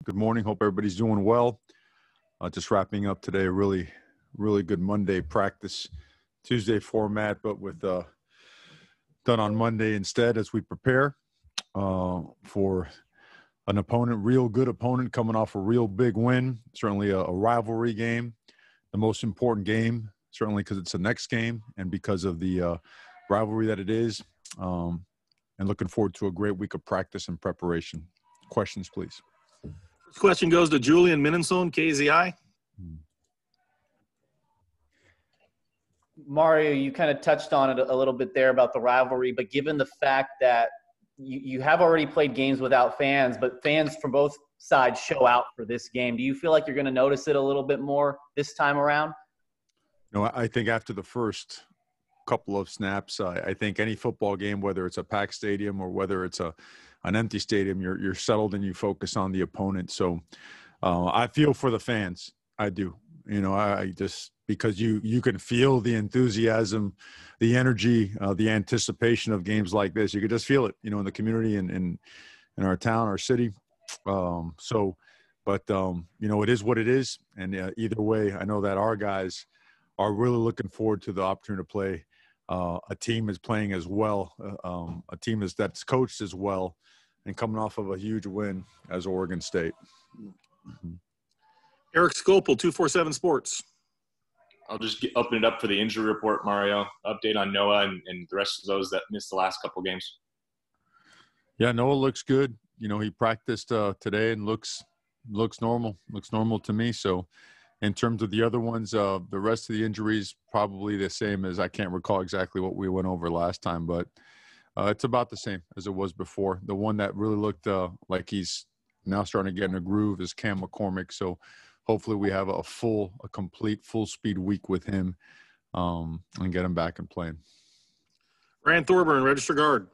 Good morning. Hope everybody's doing well. Just wrapping up today, a really good Monday practice, Tuesday format, but with done on Monday instead as we prepare for an opponent, real good opponent coming off a real big win. Certainly a rivalry game, the most important game, certainly because it's the next game and because of the rivalry that it is. And looking forward to a great week of practice and preparation. Questions, please. First question goes to Julian Minnesone, KZI. Mario, you kind of touched on it a little bit there about the rivalry, but given the fact that you have already played games without fans, but fans from both sides show out for this game, do you feel like you're going to notice it a little bit more this time around? No, I think after the first couple of snaps, I think any football game, whether it's a packed stadium or whether it's an empty stadium, you're settled and you focus on the opponent. So I feel for the fans. I do. I just because you can feel the enthusiasm, the energy, the anticipation of games like this. You could just feel it, in the community and in our town, our city. But it is what it is. And either way, I know that our guys are really looking forward to the opportunity to play a team is playing as well, a team that's coached as well, and coming off of a huge win as Oregon State. Eric Scopel, 247 Sports. I'll just open it up for the injury report, Mario. Update on Noah and the rest of those that missed the last couple games. Yeah, Noah looks good. He practiced today and looks normal. Looks normal to me. So in terms of the other ones, the rest of the injuries probably the same as I can't recall exactly what we went over last time, but it's about the same as it was before. The one that really looked like he's now starting to get in a groove is Cam McCormick. So hopefully we have a complete full speed week with him and get him back and playing. Rand Thorburn, Register Guard.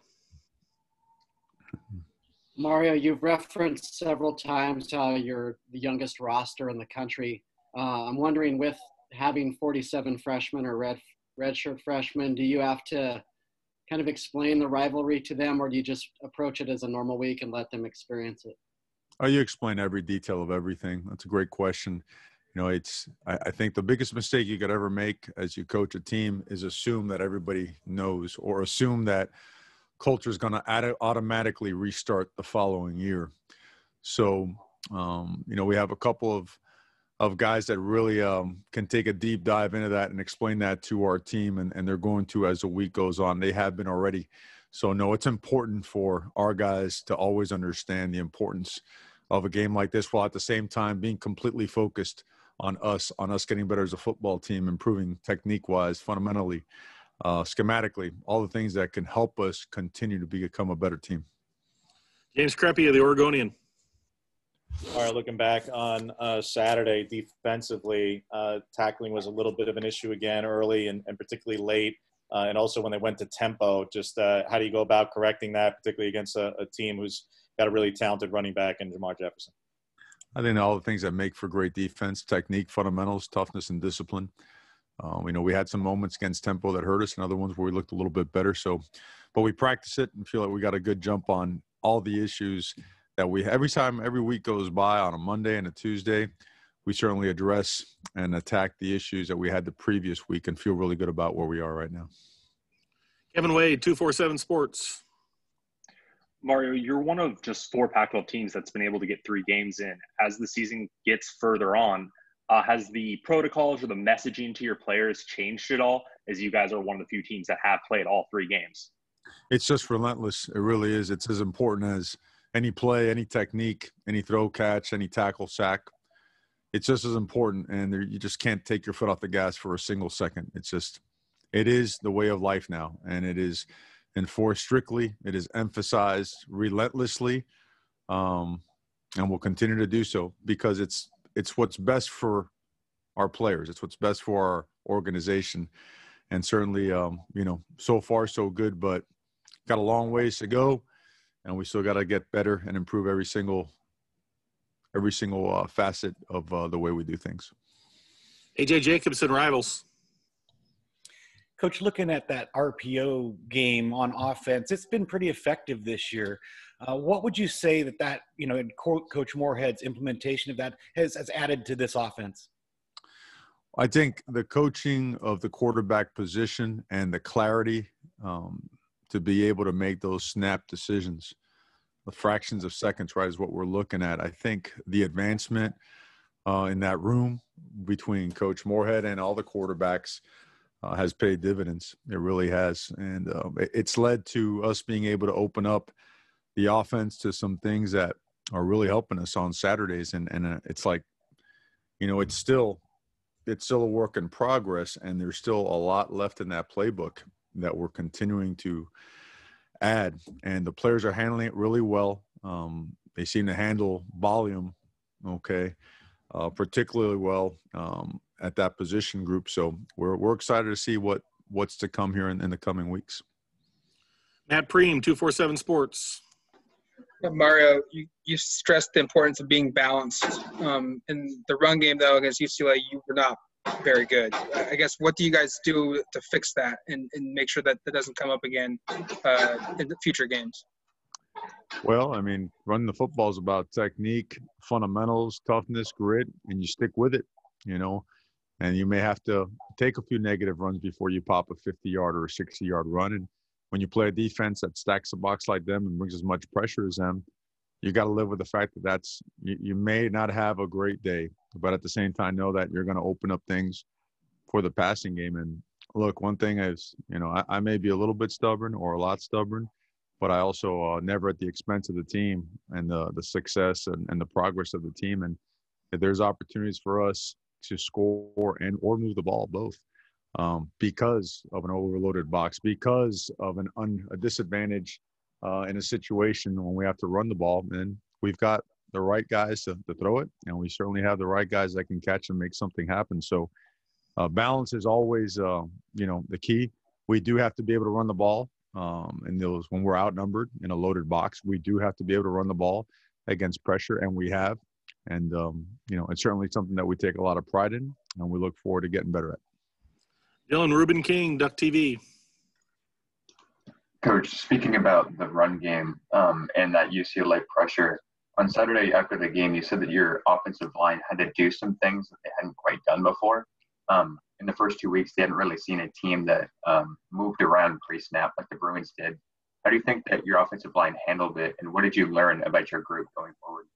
Mario, you've referenced several times how you're the youngest roster in the country. I'm wondering, with having 47 freshmen or redshirt freshmen, do you have to kind of explain the rivalry to them, or do you just approach it as a normal week and let them experience it? Oh, you explain every detail of everything. That's a great question. I think the biggest mistake you could ever make as you coach a team is assume that everybody knows, or assume that culture is going to automatically restart the following year. So, we have a couple of guys that really can take a deep dive into that and explain that to our team, and they're going to as the week goes on. They have been already. So, no, it's important for our guys to always understand the importance of a game like this, while at the same time being completely focused on us getting better as a football team, improving technique-wise, fundamentally, schematically, all the things that can help us continue to become a better team. James Creppy of the Oregonian. All right, looking back on Saturday defensively, tackling was a little bit of an issue again early and particularly late. And also when they went to tempo, just how do you go about correcting that, particularly against a team who's got a really talented running back in Jamar Jefferson? I think all the things that make for great defense, technique, fundamentals, toughness, and discipline. We had some moments against tempo that hurt us and other ones where we looked a little bit better. But we practice it and feel like we got a good jump on all the issues that every week goes by on a Monday and a Tuesday, we certainly address and attack the issues that we had the previous week and feel really good about where we are right now. Kevin Wade, 247 Sports. Mario, you're one of just 4 Pac-12 teams that's been able to get 3 games in. As the season gets further on, has the protocols or the messaging to your players changed at all, as you guys are one of the few teams that have played all 3 games? It's just relentless. It really is. It's as important as any play, any technique, any throw, catch, any tackle, sack. It's just as important, and you just can't take your foot off the gas for a single second. It is the way of life now, and it is enforced strictly. It is emphasized relentlessly, and will continue to do so because it's what's best for our players. It's what's best for our organization, and certainly, so far so good, but got a long ways to go, and we still got to get better and improve every single facet of the way we do things. AJ Jacobson, Rivals. Coach, looking at that RPO game on offense, it's been pretty effective this year. What would you say that in Coach Moorhead's implementation of that has added to this offense? I think the coaching of the quarterback position and the clarity to be able to make those snap decisions, the fractions of seconds, right, is what we're looking at. I think the advancement in that room between Coach Moorhead and all the quarterbacks has paid dividends. It really has. And it's led to us being able to open up the offense to some things that are really helping us on Saturdays. And it's like, it's still a work in progress, and there's still a lot left in that playbook that we're continuing to add. And the players are handling it really well. They seem to handle volume, particularly well at that position group. So we're excited to see what's to come here in the coming weeks. Matt Preem, 247 Sports. Mario, you stressed the importance of being balanced. In the run game, though, against UCLA, you were not very good. I guess, what do you guys do to fix that and make sure that doesn't come up again in the future games? Well, I mean, running the football is about technique, fundamentals, toughness, grit, and you stick with it, and you may have to take a few negative runs before you pop a 50-yard or a 60-yard run. And when you play a defense that stacks the box like them and brings as much pressure as them, you got to live with the fact that you may not have a great day, but at the same time know that you're going to open up things for the passing game. And look, one thing is, I may be a little bit stubborn or a lot stubborn, but I also never at the expense of the team and the success and the progress of the team. And if there's opportunities for us to score or move the ball, both. Because of an overloaded box, because of a disadvantage in a situation when we have to run the ball, and we've got the right guys to throw it, and we certainly have the right guys that can catch and make something happen. So balance is always, the key. We do have to be able to run the ball, and when we're outnumbered in a loaded box, we do have to be able to run the ball against pressure, and we have. And, it's certainly something that we take a lot of pride in, and we look forward to getting better at. Dylan Rubin King, Duck TV. Coach, speaking about the run game and that UCLA pressure, on Saturday after the game, you said that your offensive line had to do some things that they hadn't quite done before. In the first 2 weeks, they hadn't really seen a team that moved around pre-snap like the Bruins did. How do you think that your offensive line handled it, and what did you learn about your group going forward?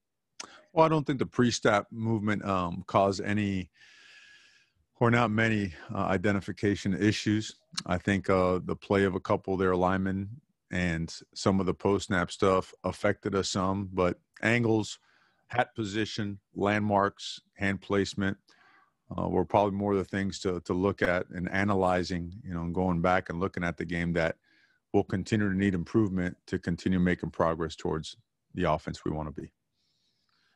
Well, I don't think the pre-snap movement caused any – or not many identification issues. I think the play of a couple of their linemen and some of the post-snap stuff affected us some, but angles, hat position, landmarks, hand placement were probably more of the things to look at and analyzing, and going back and looking at the game that will continue to need improvement to continue making progress towards the offense we want to be.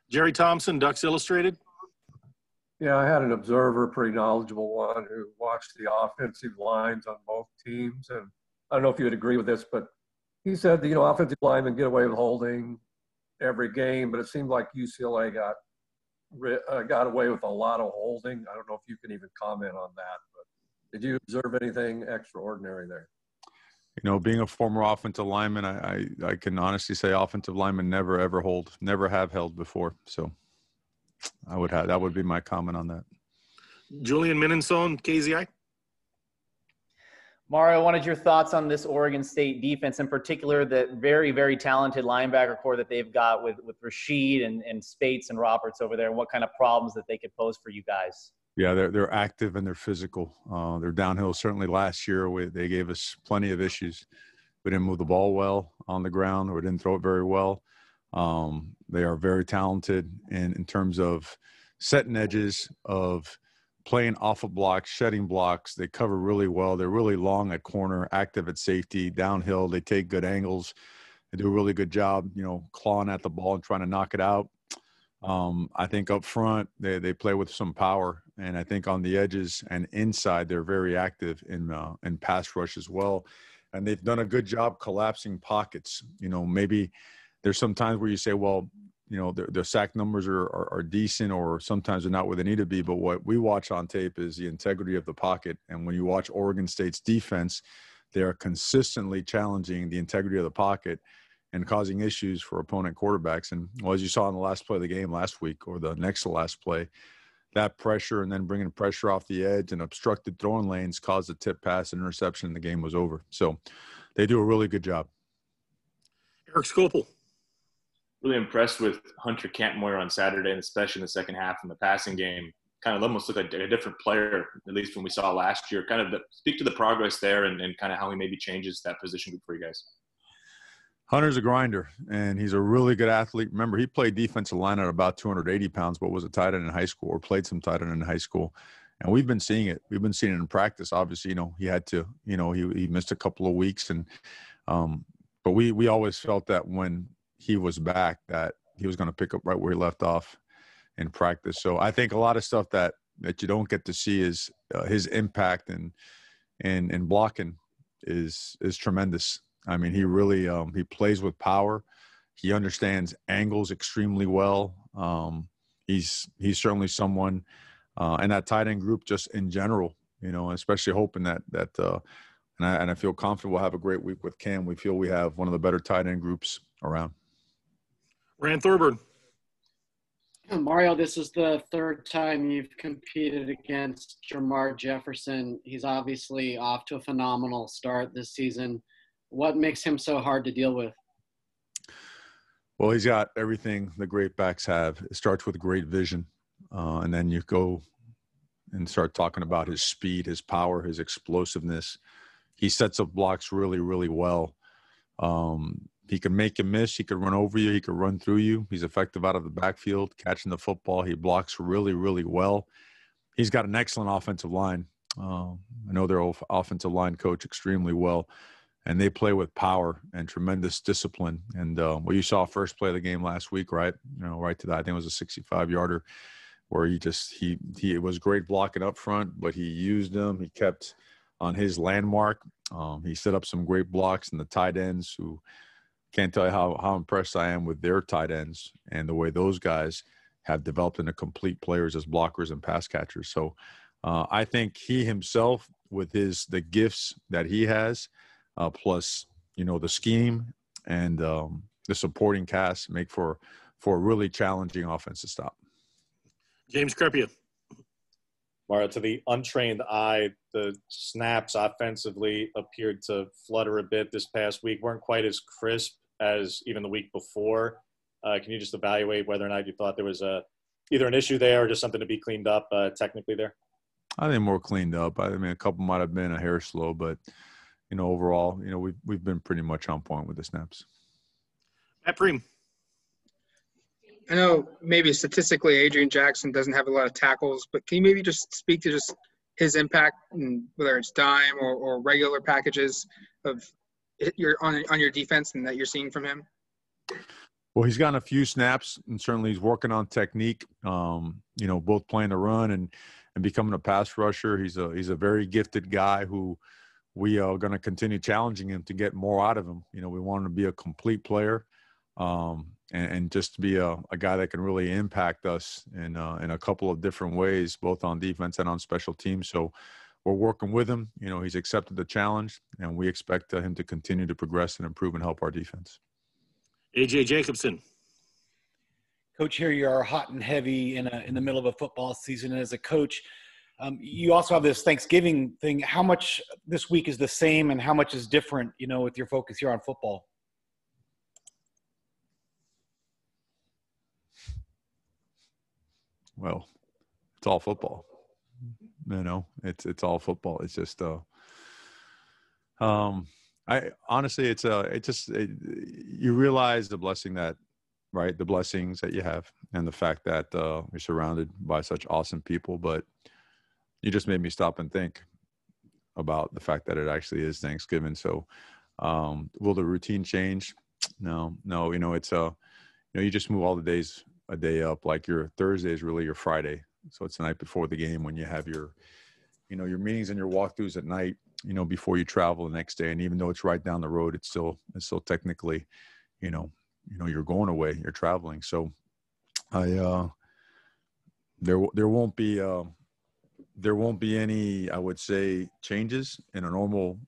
Jerry Thompson, Ducks Illustrated. Yeah, I had an observer, pretty knowledgeable one, who watched the offensive lines on both teams. And I don't know if you would agree with this, but he said, offensive linemen get away with holding every game, but it seemed like UCLA got away with a lot of holding. I don't know if you can even comment on that, but did you observe anything extraordinary there? Being a former offensive lineman, I can honestly say offensive linemen never, ever hold, never have held before. So that would be my comment on that. Julian Minenson, KZI. Mario, what is your thoughts on this Oregon State defense, in particular, the very, very talented linebacker core that they've got with Rashid and Spates and Roberts over there, and what kind of problems that they could pose for you guys? Yeah, they're active and they're physical. They're downhill. Certainly last year they gave us plenty of issues. We didn't move the ball well on the ground, or didn't throw it very well. They are very talented in terms of setting edges, of playing off of blocks, shedding blocks. They cover really well. They're really long at corner, active at safety, downhill. They take good angles. They do a really good job, clawing at the ball and trying to knock it out. I think up front they play with some power, and I think on the edges and inside they're very active in pass rush as well. And they've done a good job collapsing pockets. Maybe there's some times where you say, well, their sack numbers are decent, or sometimes they're not where they need to be. But what we watch on tape is the integrity of the pocket. And when you watch Oregon State's defense, they are consistently challenging the integrity of the pocket. And when you watch Oregon State's defense, they are consistently challenging the integrity of the pocket. And when you watch Oregon State's defense, they are consistently challenging the integrity of the pocket. And when you watch Oregon State's defense, they are consistently challenging the integrity of the pocket. and causing issues for opponent quarterbacks. And well, as you saw in the last play of the game last week, or the next to last play, that pressure and then bringing pressure off the edge and obstructed throwing lanes caused a tip pass and interception, and the game was over. So they do a really good job. Eric Scopel. Really impressed with Hunter Campmoyer on Saturday, and especially in the second half in the passing game. Kind of almost looked like a different player, at least when we saw last year. Kind of speak to the progress there and kind of how he maybe changes that position group for you guys. Hunter's a grinder, and he's a really good athlete. Remember, he played defensive line at about 280 pounds, but was a tight end in high school, or played some tight end in high school. And we've been seeing it. We've been seeing it in practice. Obviously, he had to, he missed a couple of weeks. And but we always felt that when he was back that he was going to pick up right where he left off in practice. So I think a lot of stuff that you don't get to see is his impact and blocking is tremendous. I mean, he really he plays with power. He understands angles extremely well. He's certainly someone and that tight end group just in general, especially hoping that and I feel confident we'll have a great week with Cam. We feel we have one of the better tight end groups around. Rand Thorburn. Mario, this is the third time you've competed against Jamar Jefferson. He's obviously off to a phenomenal start this season. What makes him so hard to deal with? Well, he's got everything the great backs have. It starts with great vision, and then you go and start talking about his speed, his power, his explosiveness. He sets up blocks really, really well. He can make you miss. He could run over you. He could run through you. He's effective out of the backfield, catching the football. He blocks really, really well. He's got an excellent offensive line. I know their offensive line coach extremely well, and they play with power and tremendous discipline. And well, you saw first play of the game last week, right? Right to that. I think it was a 65-yarder where he was great blocking up front, but he used them. He kept on his landmark. He set up some great blocks, and the tight ends who – can't tell you how impressed I am with their tight ends and the way those guys have developed into complete players as blockers and pass catchers. So I think he himself, with the gifts that he has, plus the scheme and the supporting cast, make for a really challenging offense to stop. James Crepia. Mario, to the untrained eye, the snaps offensively appeared to flutter a bit this past week, weren't quite as crisp as even the week before. Can you just evaluate whether or not you thought there was either an issue there or just something to be cleaned up technically there? I think more cleaned up. I mean, a couple might have been a hair slow, but overall, we've been pretty much on point with the snaps. Matt Preem. I know maybe statistically Adrian Jackson doesn't have a lot of tackles, but can you maybe just speak to just his impact, whether it's dime or regular packages of on your defense and that you're seeing from him? Well, he's gotten a few snaps, and certainly he's working on technique, both playing the run and becoming a pass rusher. He's a very gifted guy who we are going to continue challenging him to get more out of him. We want him to be a complete player. And just to be a guy that can really impact us in a couple of different ways, both on defense and on special teams. So we're working with him. He's accepted the challenge, and we expect him to continue to progress and improve and help our defense. A.J. Jacobson. Coach, here you are hot and heavy in the middle of a football season. As a coach, you also have this Thanksgiving thing. How much this week is the same and how much is different, with your focus here on football? Well, it's all football. It's all football. It's just I honestly, you realize the blessings that you have, and the fact that you're surrounded by such awesome people. But you just made me stop and think about the fact that it actually is Thanksgiving. So, will the routine change? No. It's you just move all the days a day up. Like your Thursday is really your Friday. So it's the night before the game when you have your meetings and your walkthroughs at night, before you travel the next day. And even though it's right down the road, it's still technically, you're going away, you're traveling. So there won't be any, I would say, changes in a normal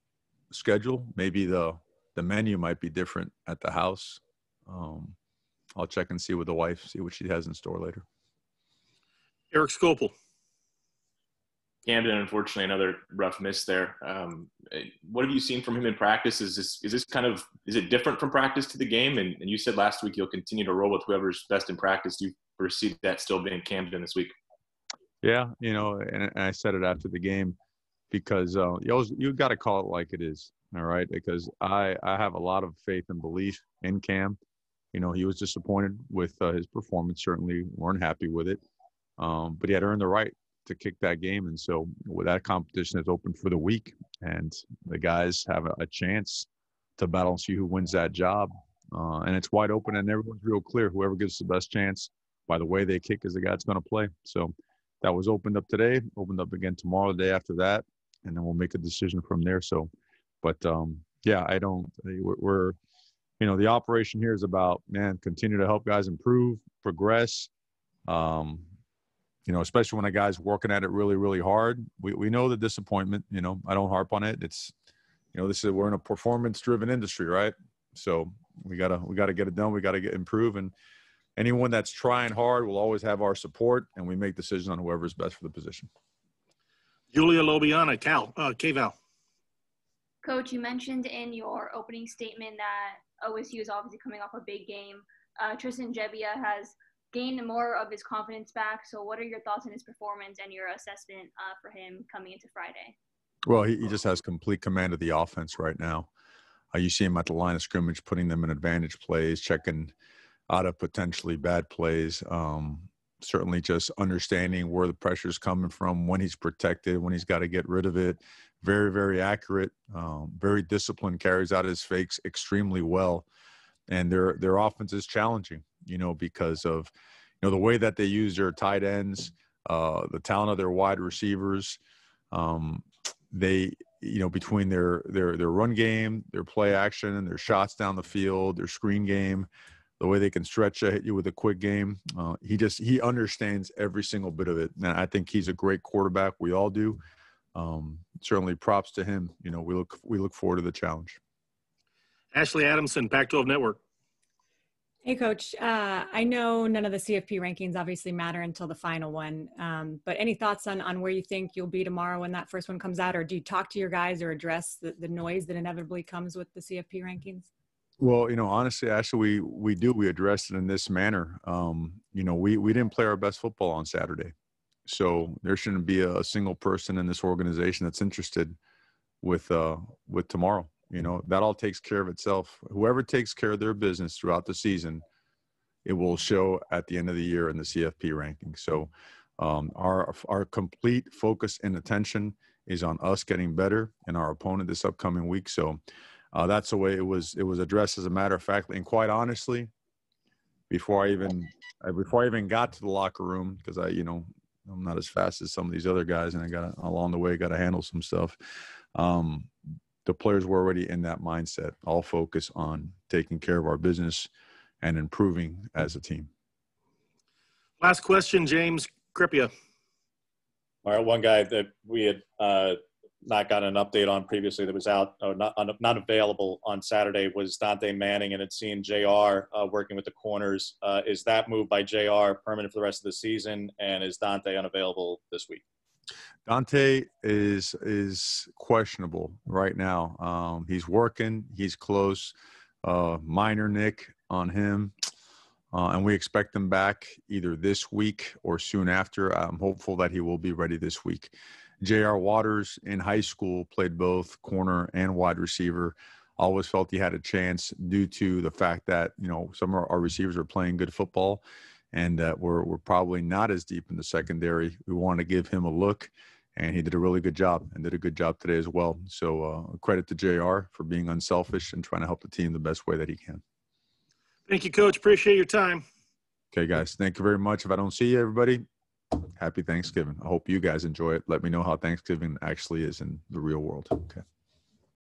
schedule. Maybe the the menu might be different at the house. I'll check and see with the wife, see what she has in store later. Eric Scopel. Camden, unfortunately, another rough miss there. What have you seen from him in practice? Is it different from practice to the game? And you said last week you'll continue to roll with whoever's best in practice. Do you foresee that still being Camden this week? Yeah, and I said it after the game because you got to call it like it is, all right? Because I have a lot of faith and belief in Cam. He was disappointed with his performance. Certainly weren't happy with it, but he had earned the right to kick that game. And so with that competition is open for the week, and the guys have a chance to battle and see who wins that job. And it's wide open, and everyone's real clear. Whoever gives the best chance by the way they kick is the guy that's going to play. So that was opened up today, opened up again tomorrow, the day after that, and then we'll make a decision from there. So, but yeah, we're the operation here is about, continue to help guys improve, progress. Especially when a guy's working at it really, really hard. We know the disappointment. I don't harp on it. It's, we're in a performance-driven industry, right? So we gotta get it done. We gotta improve, and anyone that's trying hard will always have our support, and we make decisions on whoever's best for the position. Julia Lobiana, K-Val. Coach, you mentioned in your opening statement that OSU is obviously coming off a big game. Tristan Gebbia has gained more of his confidence back. So what are your thoughts on his performance and your assessment for him coming into Friday? Well, he just has complete command of the offense right now. You see him at the line of scrimmage, putting them in advantage plays, checking out of potentially bad plays. Certainly just understanding where the pressure is coming from, when he's protected, when he's got to get rid of it. Very, very accurate, very disciplined, carries out his fakes extremely well. And their offense is challenging, because of, the way that they use their tight ends, the talent of their wide receivers. They, between their run game, their play action, and their shots down the field, their screen game, the way they can stretch hit you with a quick game. He understands every single bit of it. And I think he's a great quarterback. We all do. Certainly props to him. We look forward to the challenge. Ashley Adamson, Pac-12 Network. Hey, Coach. I know none of the CFP rankings obviously matter until the final one, but any thoughts on where you think you'll be tomorrow when that first one comes out, or do you talk to your guys or address the noise that inevitably comes with the CFP rankings? Well, honestly, Ashley, we addressed it in this manner. We didn't play our best football on Saturday. So there shouldn't be a single person in this organization that's interested with tomorrow. That all takes care of itself. Whoever takes care of their business throughout the season, it will show at the end of the year in the CFP ranking. So our complete focus and attention is on us getting better and our opponent this upcoming week. So that's the way it was addressed, as a matter of fact. And quite honestly, before I even got to the locker room, because I'm not as fast as some of these other guys, and along the way got to handle some stuff. The players were already in that mindset, all focus on taking care of our business and improving as a team. Last question, James Kripia. All right, one guy that we had not gotten an update on previously that was out, or not available on Saturday, was Dante Manning, and had seen JR working with the corners. Is that move by JR permanent for the rest of the season, and is Dante unavailable this week? Dante is questionable right now. He's working. He's close. Minor nick on him. And we expect him back either this week or soon after. I'm hopeful that he will be ready this week. J.R. Waters in high school played both corner and wide receiver. Always felt he had a chance due to the fact that, some of our receivers are playing good football, and that we're probably not as deep in the secondary. We want to give him a look, and he did a really good job and did a good job today as well. So credit to JR for being unselfish and trying to help the team the best way that he can. Thank you, Coach. Appreciate your time. Okay, guys. Thank you very much. If I don't see you, everybody, happy Thanksgiving. I hope you guys enjoy it. Let me know how Thanksgiving actually is in the real world. Okay.